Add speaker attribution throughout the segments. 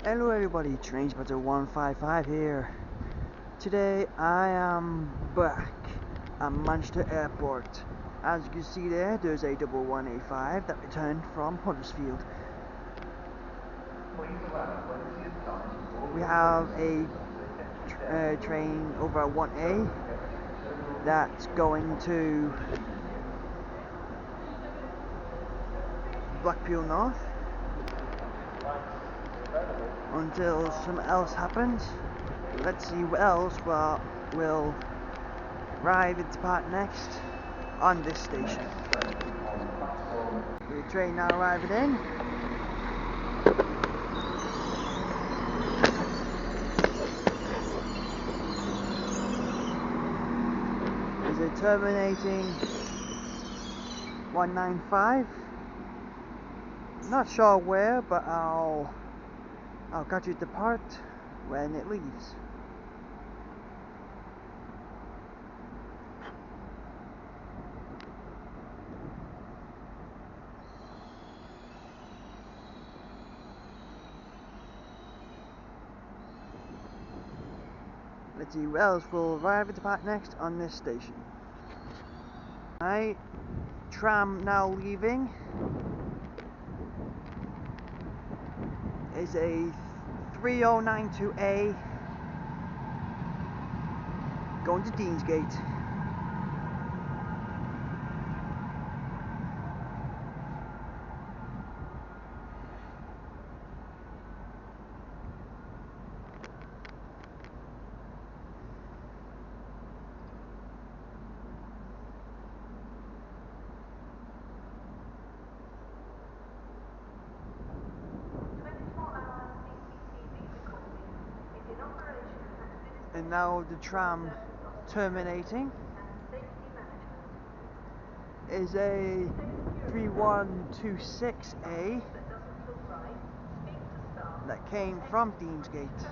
Speaker 1: Hello everybody, Louisthetravelspotter155 here. Today I am back at Manchester Airport. As you can see there's a 1185 that returned from Huddersfield. We have a train over at 1A that's going to Blackpool North until something else happens. Let's see what else will arrive and depart next on this station. The train now arriving in. Is it terminating 195? Not sure where, but I'll catch you at the depart when it leaves. Let's see what else will arrive at the depart next on this station. Right, tram now leaving is a 3092A going to Deansgate. And now the tram terminating is a 3126A that came from Deansgate.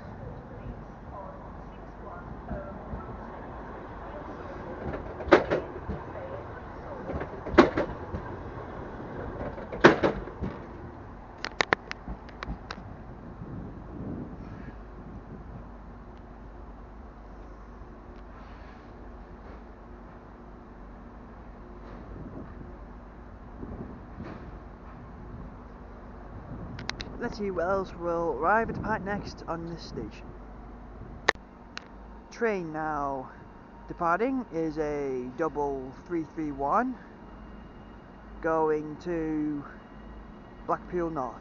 Speaker 1: Let's see what else will arrive at the depart next on this station. Train now departing is a 3331 going to Blackpool North.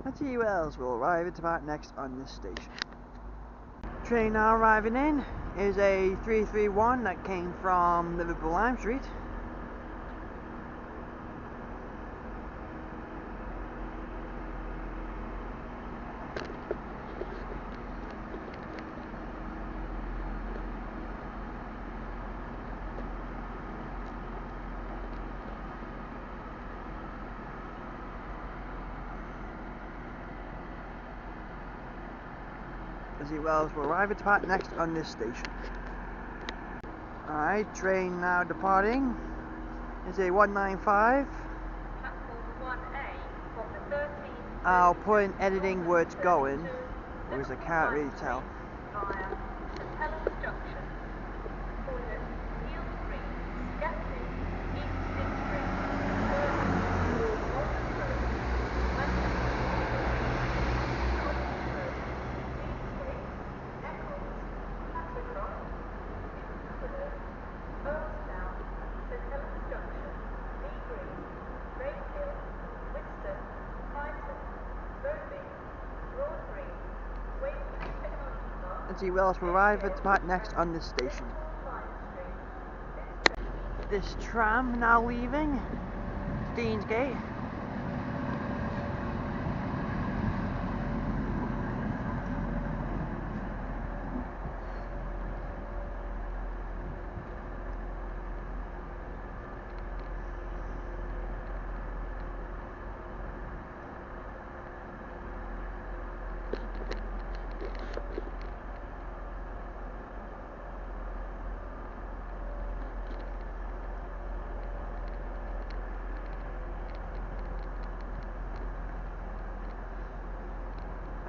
Speaker 1: Let's see what else will arrive at about next on this station. Train now arriving in is a 331 that came from Liverpool Lime Street. Let's see what else will arrive at depart next on this station. Alright, train now departing is a 195. I'll put in editing where it's going, because I can't really tell. Let's see what else will arrive at the part next on this station. This tram now leaving Deansgate.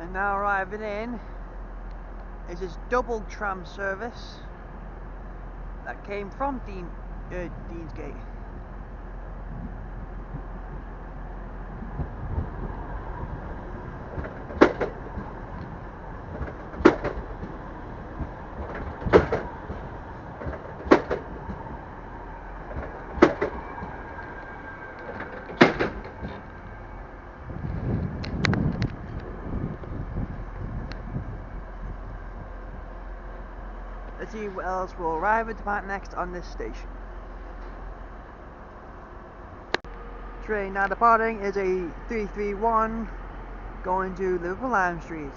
Speaker 1: And now arriving in is this double tram service that came from Deansgate. Let's see what else will arrive at the part next on this station. Train now departing is a 331 going to Liverpool Lime Street.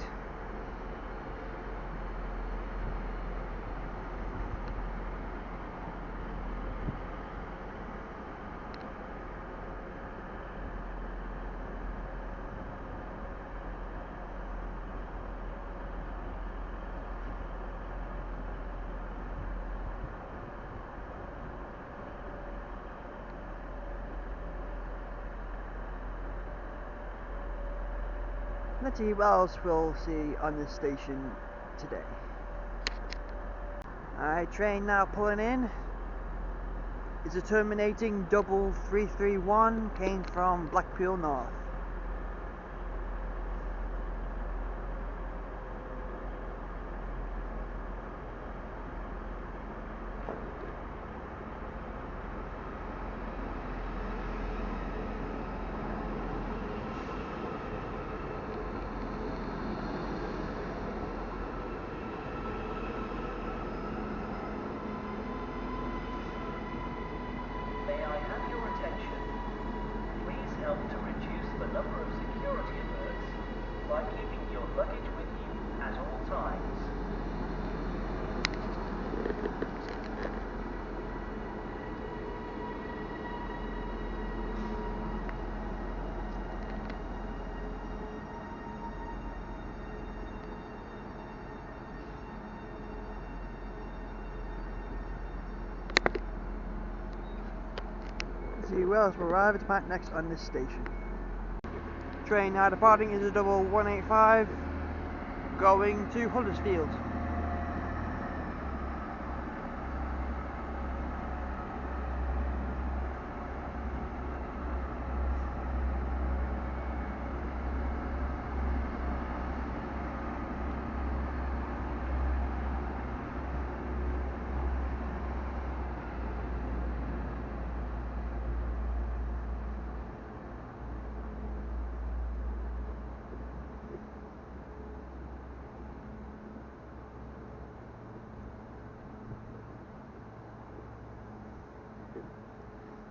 Speaker 1: Let's see what else we'll see on this station today. Alright, train now pulling in. It's a terminating double 331, came from Blackpool North.
Speaker 2: Help to reduce the number of security alerts by keeping your luggage with you at all times.
Speaker 1: See what else will arrive at the part next on this station. Train now departing is a double 185 going to Huddersfield.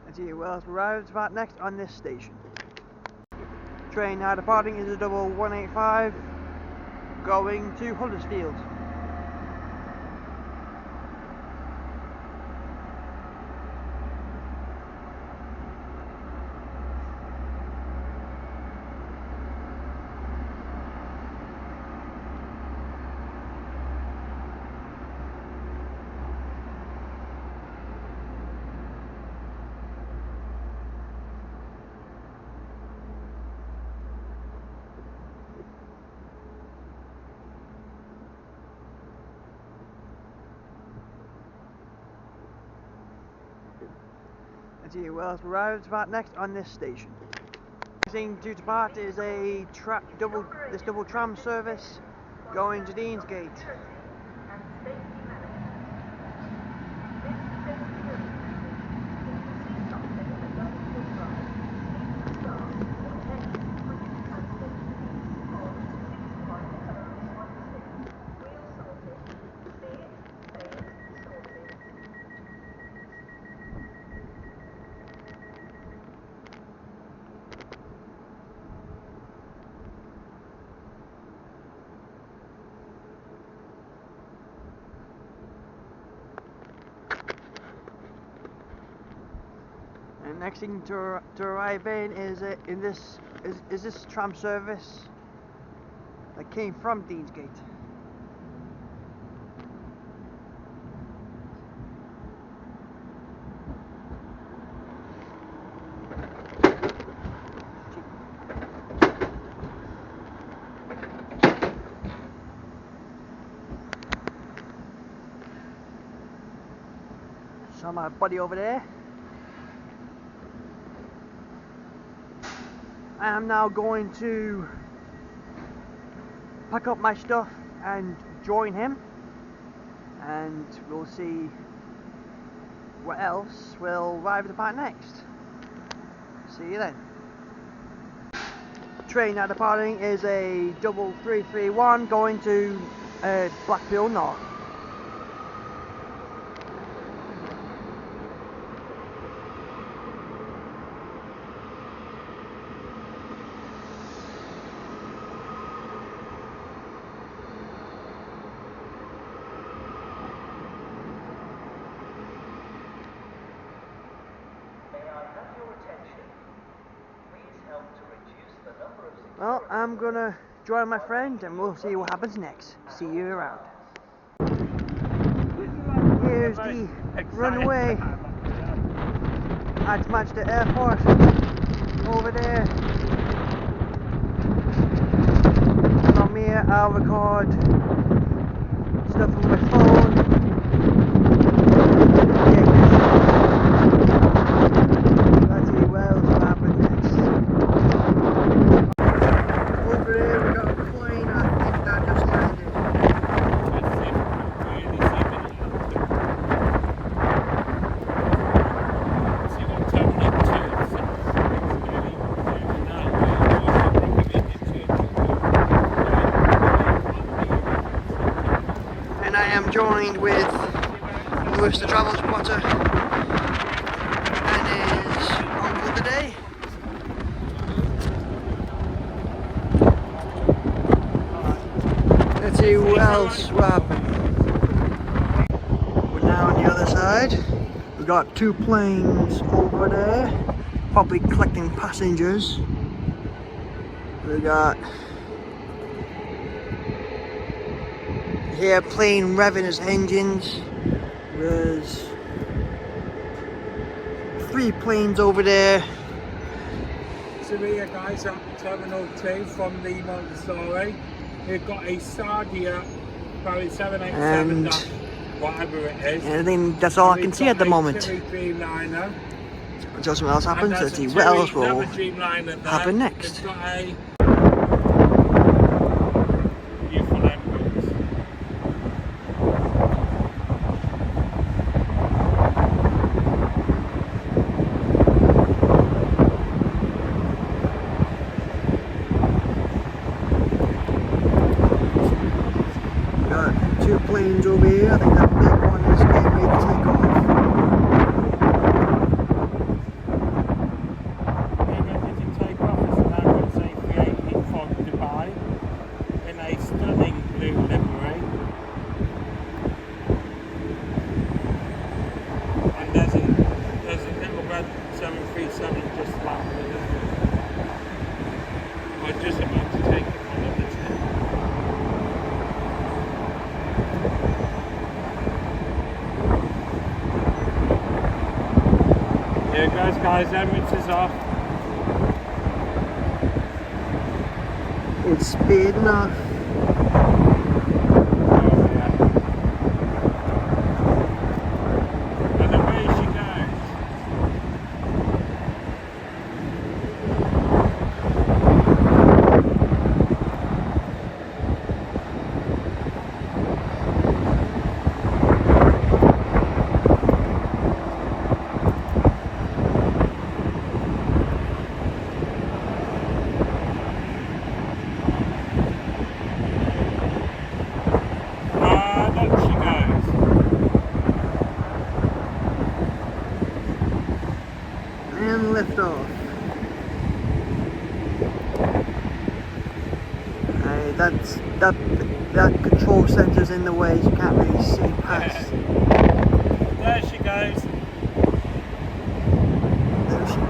Speaker 1: Let's see what else arrives about next on this station. Train now departing is a double 185 going to Huddersfield. Let's see what else arrives about next on this station. Thing to depart is a double tram service going to Deansgate. next thing to arrive in is this tram service that came from Deansgate. So my buddy over there. I am now going to pack up my stuff and join him, and we'll see what else will arrive at the park next. See you then. Train now departing is a 3331 going to Blackpool North. Well, I'm gonna join my friend and we'll see what happens next. See you around. Here's the runway at Manchester Airport. Over there. From here I'll record stuff on my phone. Let's see what else will happen next. Over there we got a plane, I think that just landed. And I am joined with Louisthetravelspotter and his uncle today. Let's see who else will happen. We're now on the other side. We've got two planes over there, probably collecting passengers. We got the airplane revving its engines. There's 3 planes over there.
Speaker 3: So here guys at Terminal 2 from the Montessori. We've got a Sardia Boeing 787 whatever it is.
Speaker 1: And I think that's all I can see at the moment.
Speaker 3: Dreamliner.
Speaker 1: Until something else happens, let's see what else will happen next.
Speaker 3: It's got a
Speaker 1: planes over here. I think that big one is getting ready to take off.
Speaker 3: We're ready to take off. It's an Emirates A380 from Dubai in a stunning blue livery. And there's a little red 737 just landed. I'm just about to take it on the tip. Here goes guys, Emirates is off.
Speaker 1: It's speeding off.
Speaker 3: Oh yeah. And away she goes.
Speaker 1: And lift off. That control center's in the way, so you can't really see past.
Speaker 3: There she goes.
Speaker 1: There she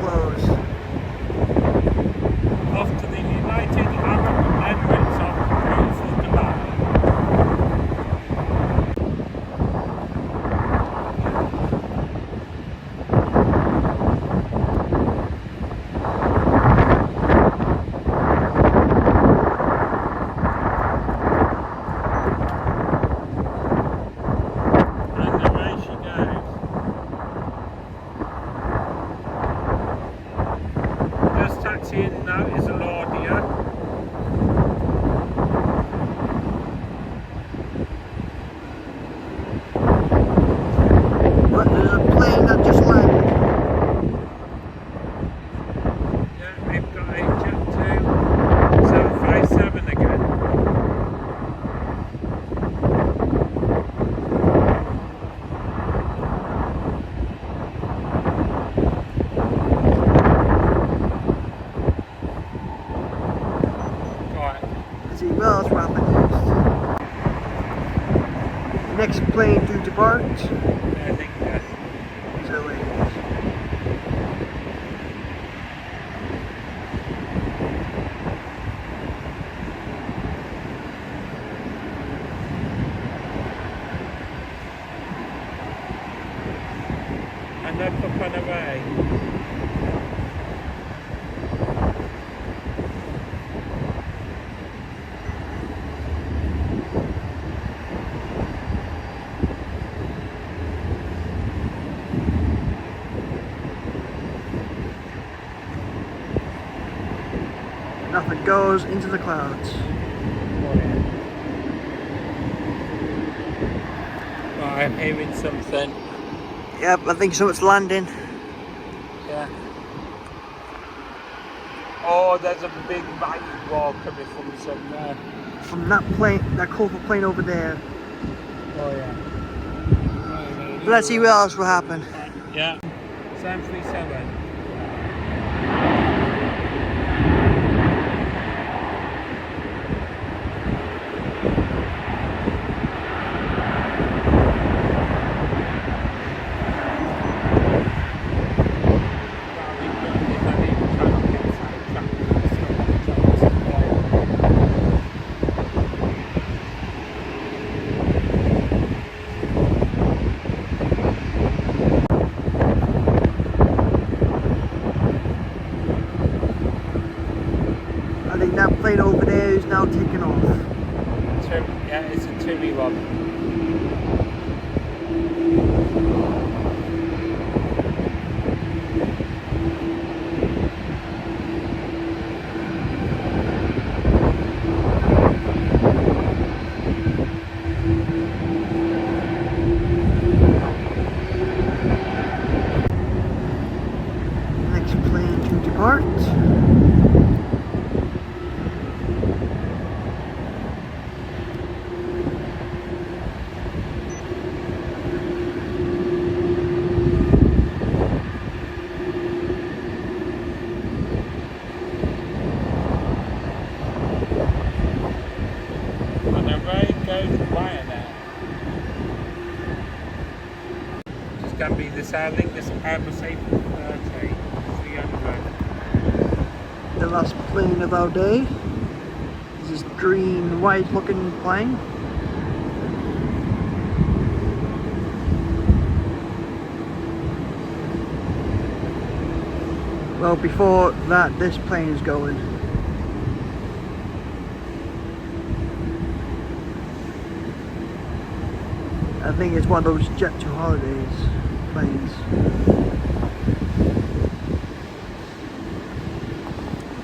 Speaker 1: next plane to depart.
Speaker 3: I think that.
Speaker 1: So wait.
Speaker 3: And then up and away.
Speaker 1: Nothing goes into the clouds.
Speaker 3: Oh, I'm hearing something.
Speaker 1: Yep, I think something's landing.
Speaker 3: Yeah. Oh, there's a big mighty wall coming from somewhere.
Speaker 1: From that plane, that colourful plane over there.
Speaker 3: Oh yeah.
Speaker 1: But let's see what else will happen.
Speaker 3: Yeah. 737.
Speaker 1: I think that plane over there is now taking off.
Speaker 3: Yeah, it's a Timmy one.
Speaker 1: Next plane to depart.
Speaker 3: And away goes Ryanair. It's going to be this Aer Lingus Airbus A330 300.
Speaker 1: The last plane of our day. This is green, white looking plane. Well, before that, this plane is going. I think it's one of those Jet to Holidays planes.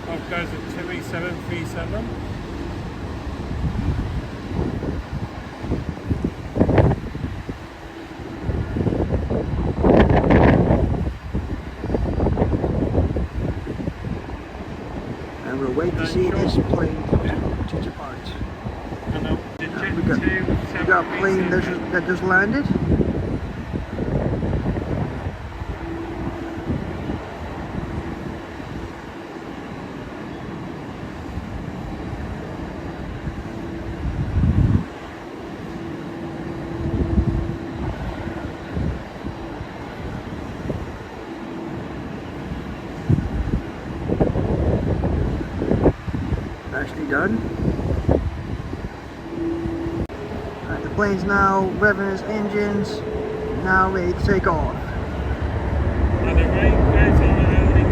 Speaker 3: Off goes a TUI 737.
Speaker 1: And we'll wait to see this plane to depart.
Speaker 3: And the Jet
Speaker 1: We got,
Speaker 3: 2
Speaker 1: we got a plane that just landed. Nicely done. Right, the plane's now revving its engines, now ready to take off.
Speaker 3: And away goes on Aer Lingus.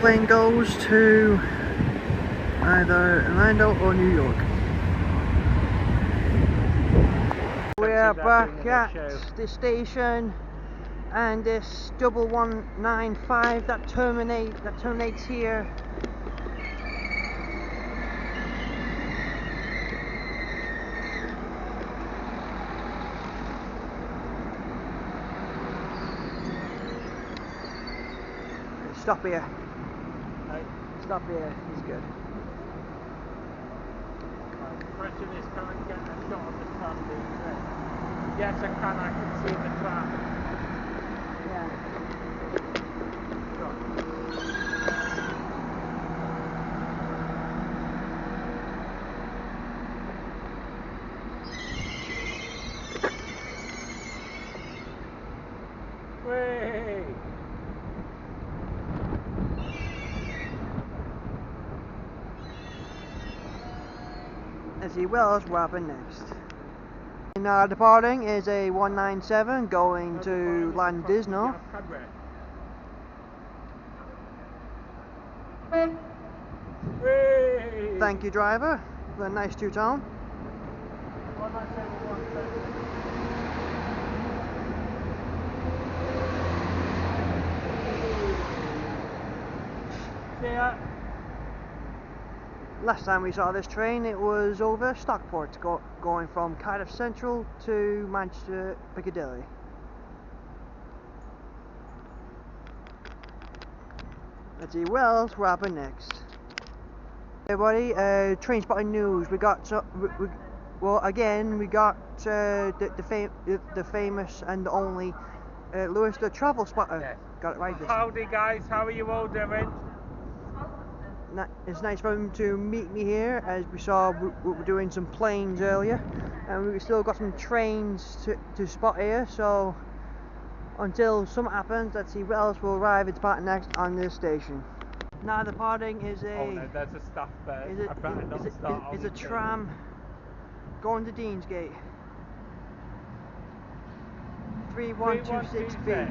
Speaker 1: Plane goes to either Orlando or New York. We're back at the station, and this 1195 that terminates here. Stop here.
Speaker 3: Right.
Speaker 1: Stop here. He's good.
Speaker 3: The question is, can I get a shot of the tram being there? Yes, I can. I can see the tram.
Speaker 1: Yeah.
Speaker 3: Whee!
Speaker 1: As he wills, what happened next? And departing is a 197 going to Landisno. Thank you, driver, for a nice two-tone.
Speaker 3: See ya.
Speaker 1: Last time we saw this train, it was over Stockport, going from Cardiff Central to Manchester Piccadilly. Let's see what else will happen next. Hey buddy, train spotting news. We got well again. We got the famous and the only Louisthetravelspotter.
Speaker 3: Yes.
Speaker 1: Got it right this
Speaker 3: Howdy guys, how are you all doing?
Speaker 1: It's nice for him to meet me here, as we saw we were doing some planes earlier, and we still got some trains to spot here. So until something happens, let's see what else will arrive at depart next on this station. Now departing is a
Speaker 3: Oh no, there's a staff there. I better not start on
Speaker 1: is a
Speaker 3: the
Speaker 1: tram going to Deansgate. 3126B.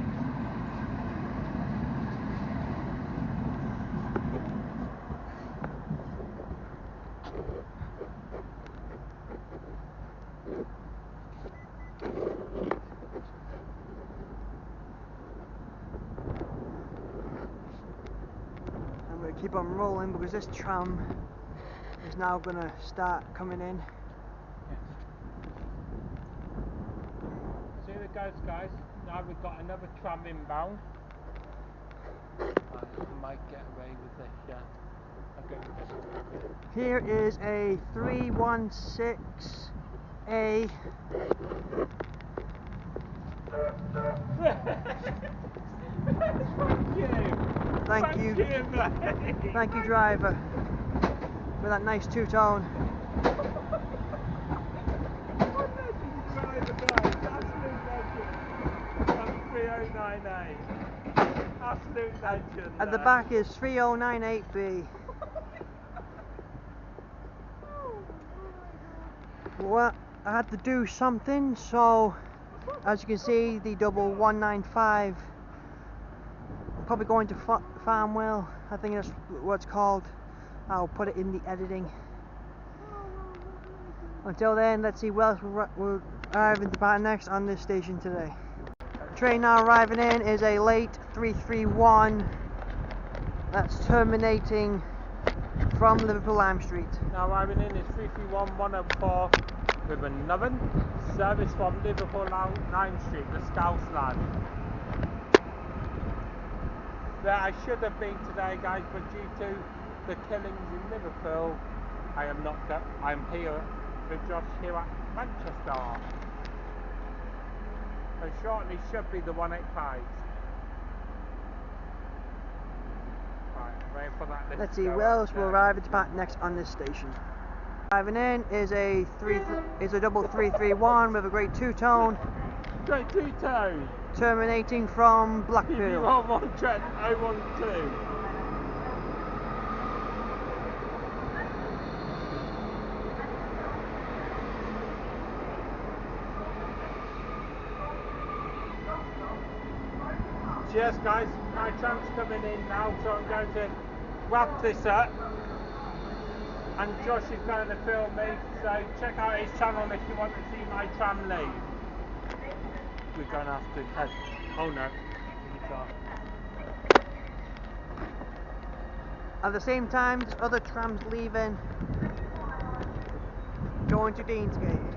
Speaker 1: And we'll keep on rolling because this tram is now going to start coming in.
Speaker 3: See the goes guys, now we've got another tram inbound. I might get away with this, yeah. Okay.
Speaker 1: Here is a 316A. Thank you. Thank you, driver, for that nice two-tone.
Speaker 3: Absolute legend.
Speaker 1: At the back is 3098B. Well, I had to do something, so as you can see, the 1195 probably going to Farmwell. I think that's what it's called. I'll put it in the editing. Until then, let's see what else will arrive in the next on this station today. Train now arriving in is a late 331 that's terminating from Liverpool Lime Street.
Speaker 3: Now arriving in is 331 104 with another service from Liverpool Lime Street, the Scouse Line. There I should have been today guys, but due to the killings in Liverpool, I am not. I'm here with Josh here at Manchester. And shortly should be the 185. Right, waiting for that.
Speaker 1: Let's see what else will arrive at the next on this station. Arriving in is a 3331 with a great two-tone.
Speaker 3: Great two-tone.
Speaker 1: Terminating from Blackpool.
Speaker 3: You want 012. Yes guys, my tram's coming in now, so I'm going to wrap this up. And Josh is going to film me, so check out his channel if you want to see my tram leave. We're going to have to head. Oh no, it's off.
Speaker 1: At the same time, this other tram's leaving, going to Deansgate.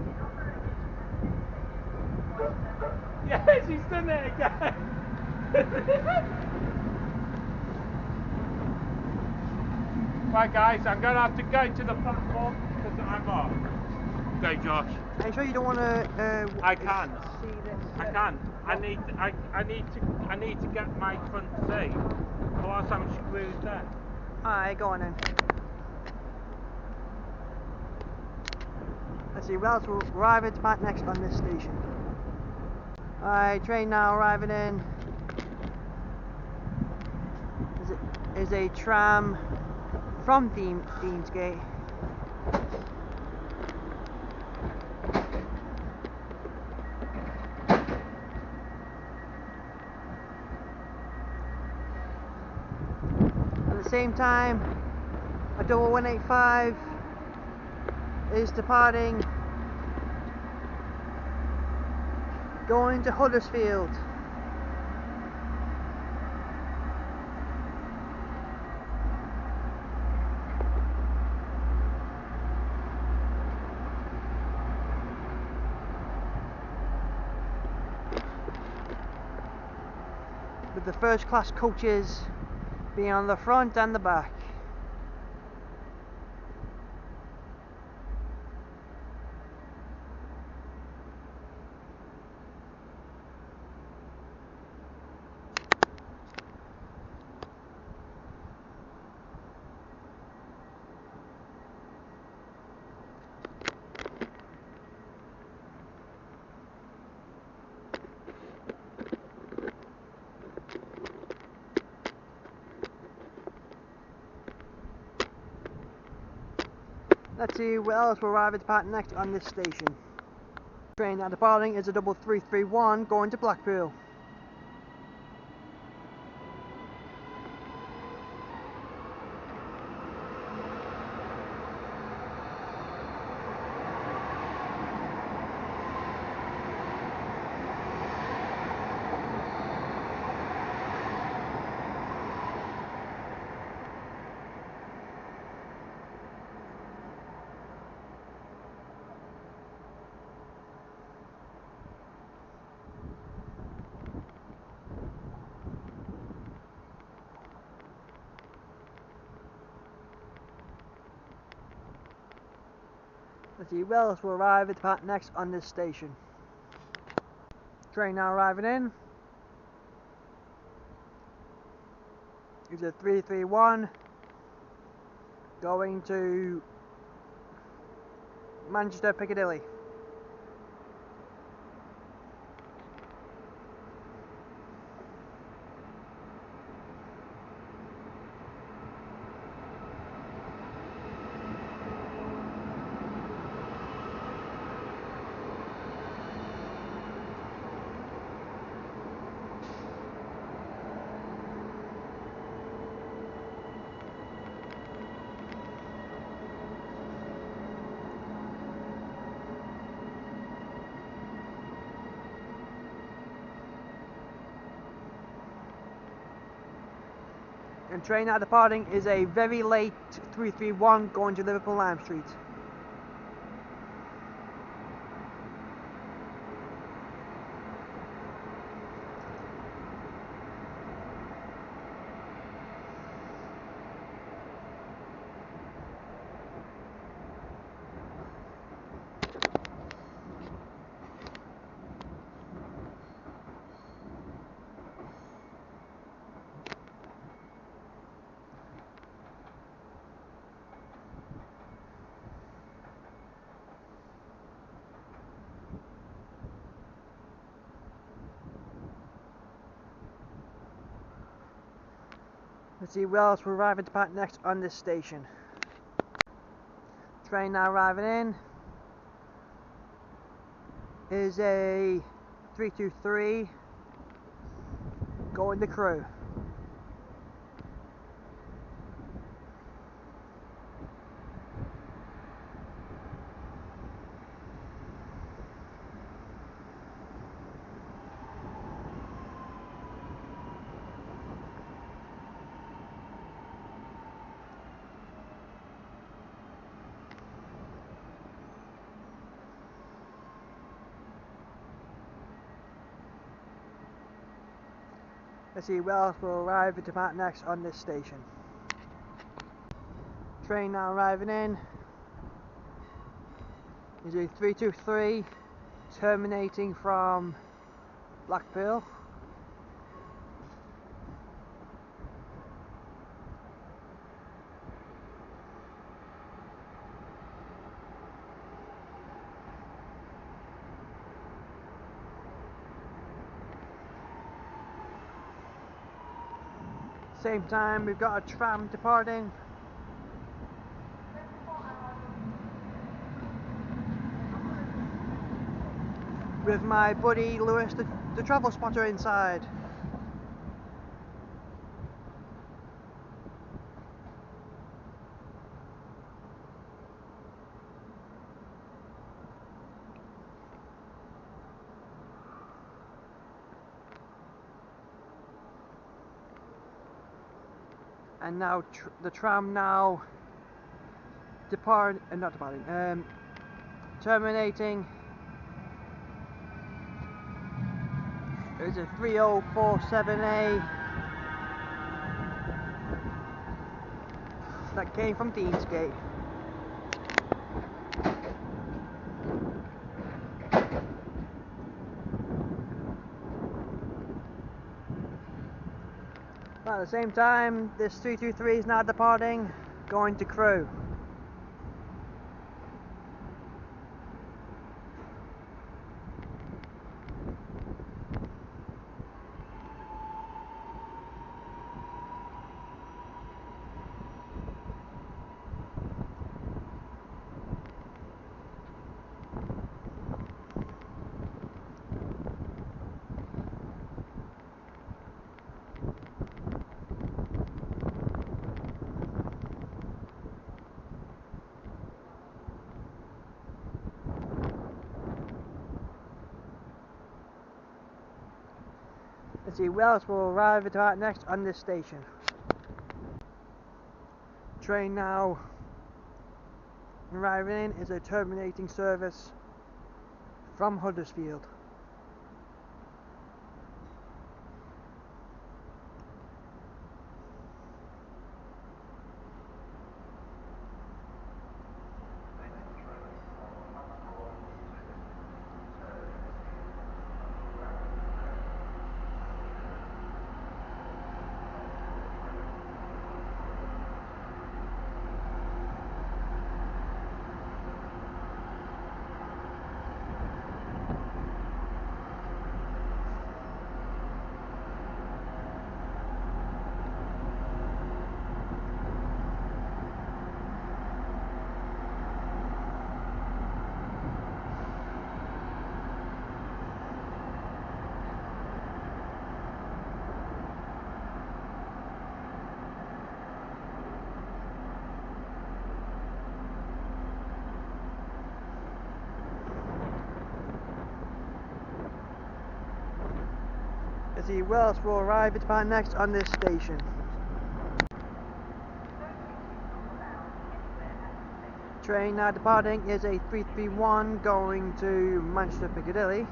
Speaker 3: Yes, he's done it again. Right guys, I'm going to have to go to the platform because I'm off. Go Josh.
Speaker 1: Are you sure you don't want to?
Speaker 3: I can't.
Speaker 1: See this.
Speaker 3: I can't. I need to get my front seat, or else I'm screwed then.
Speaker 1: Alright, go on then. Let's see, what else will arrive at back next on this station. Alright, train now arriving in. Is a tram from Deansgate. At the same time, a double 185 is departing, going to Huddersfield. With the first class coaches being on the front and the back. Let's see what else will arrive at part next on this station. Train now departing is a double 331 going to Blackpool. Let's see what else will arrive at the part next on this station. Train now arriving in is a 331 going to Manchester Piccadilly. And train now departing is a very late 331 going to Liverpool Lime Street. Let's see what else will arrive at the part next on this station. Train now arriving in is a 323 going to Crewe. Let's see, where else will arrive at depart next on this station. Train now arriving in is a 323 terminating from Blackpool. Same time we've got a tram departing. With my buddy Lewis the travel spotter inside. And now the tram now terminating. There's a 3047A that came from Deansgate. At the same time, this 323 is now departing, going to Crewe. Let's see, where else will arrive at next on this station. Train now arriving in is a terminating service from Huddersfield. Let's see, where else will arrive at next on this station. Train now departing is a 331 going to Manchester Piccadilly.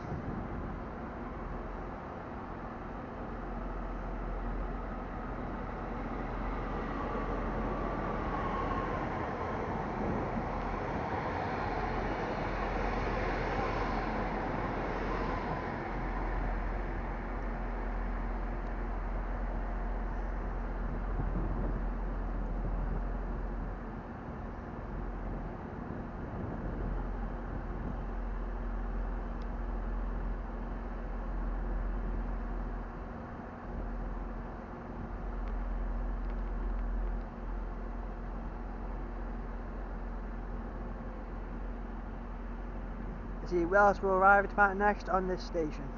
Speaker 1: See where else will arrive at next on this station.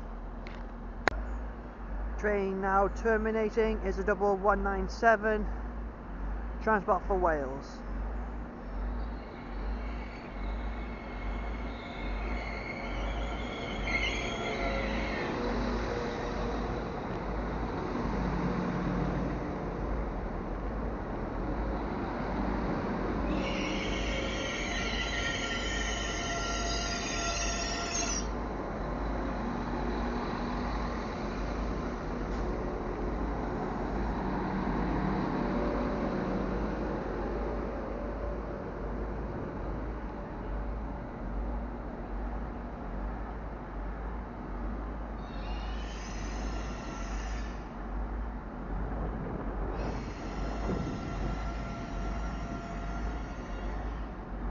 Speaker 1: Train now terminating is a double 197, transport for Wales.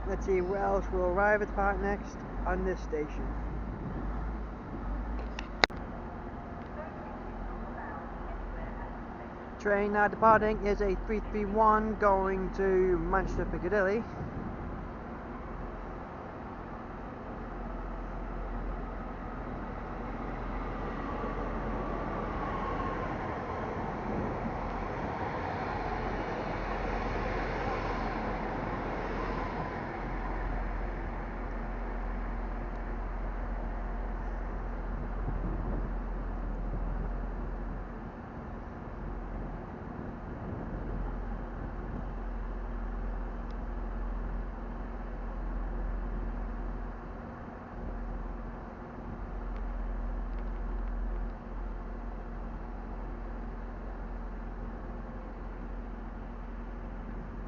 Speaker 1: Let's see, where else will arrive at the park next on this station. Train now departing is a 331 going to Manchester Piccadilly.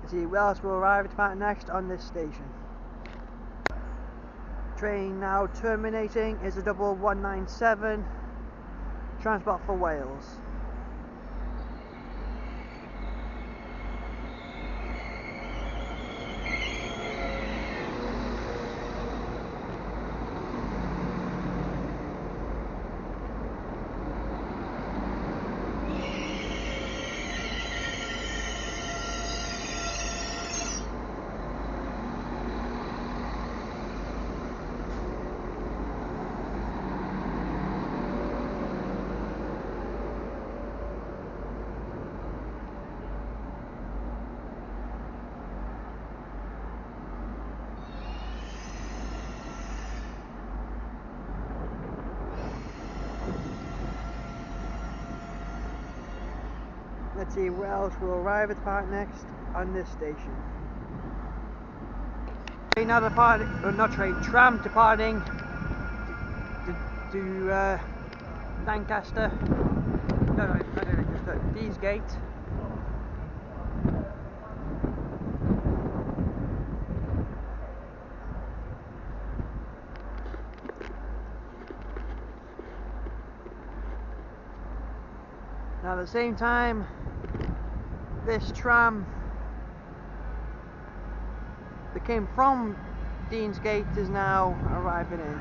Speaker 1: Let's see, where else will arrive at the park next on this station. Train now terminating is a double 197, transport for Wales. Let's see, where else will arrive at the park next on this station. Train now departing, not train, tram departing to Lancaster, no, Deansgate. Now at the same time, this tram that came from Deansgate is now arriving in.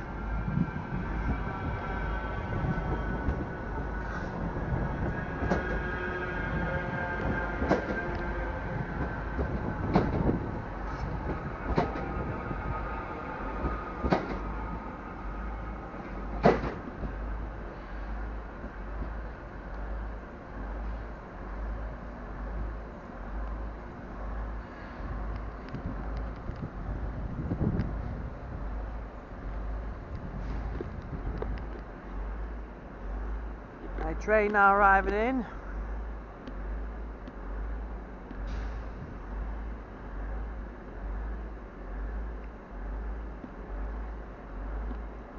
Speaker 1: My train now arriving in.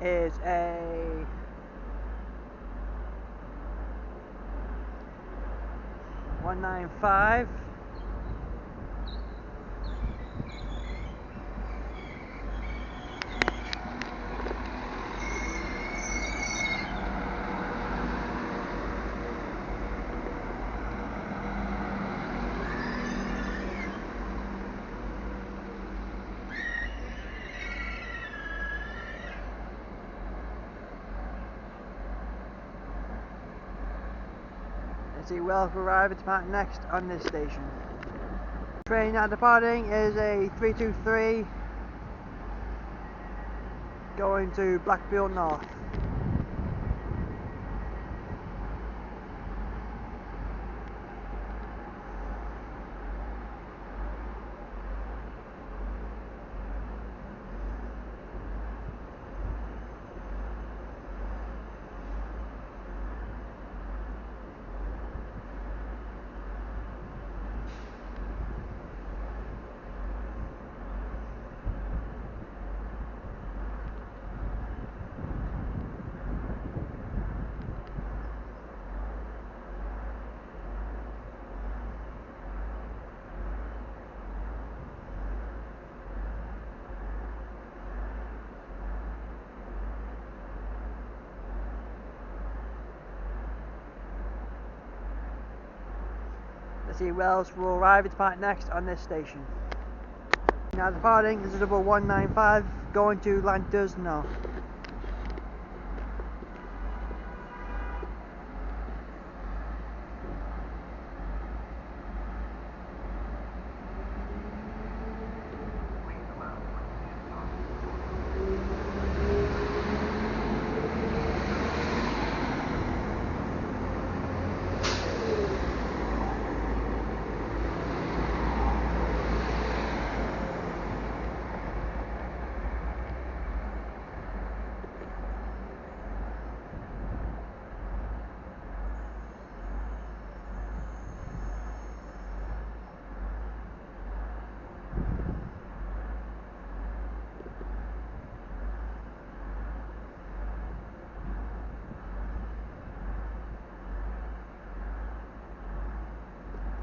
Speaker 1: Is a 195. Let's see, where else will arrive at the park next on this station. Train now departing is a 323 going to Blackpool North. Let's see where else will arrive at part next on this station. Now departing, this is double 195 going to Llandudno.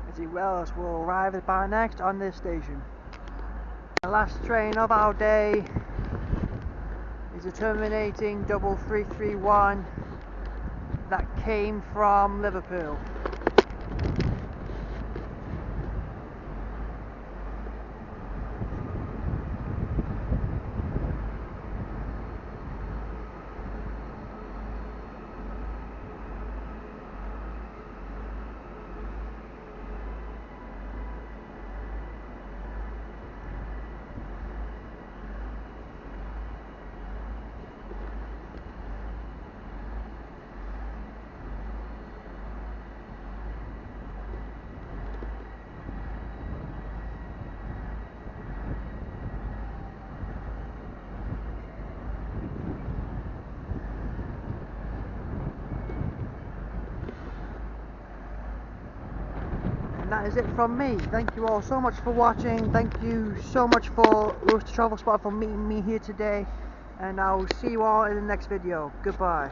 Speaker 1: Let's see where else will arrive at bar next on this station. The last train of our day is a terminating double 331 that came from Liverpool. And that is it from me. Thank you all so much for watching. Thank you so much for Louisthetravelspotter for meeting me here today. And I will see you all in the next video. Goodbye.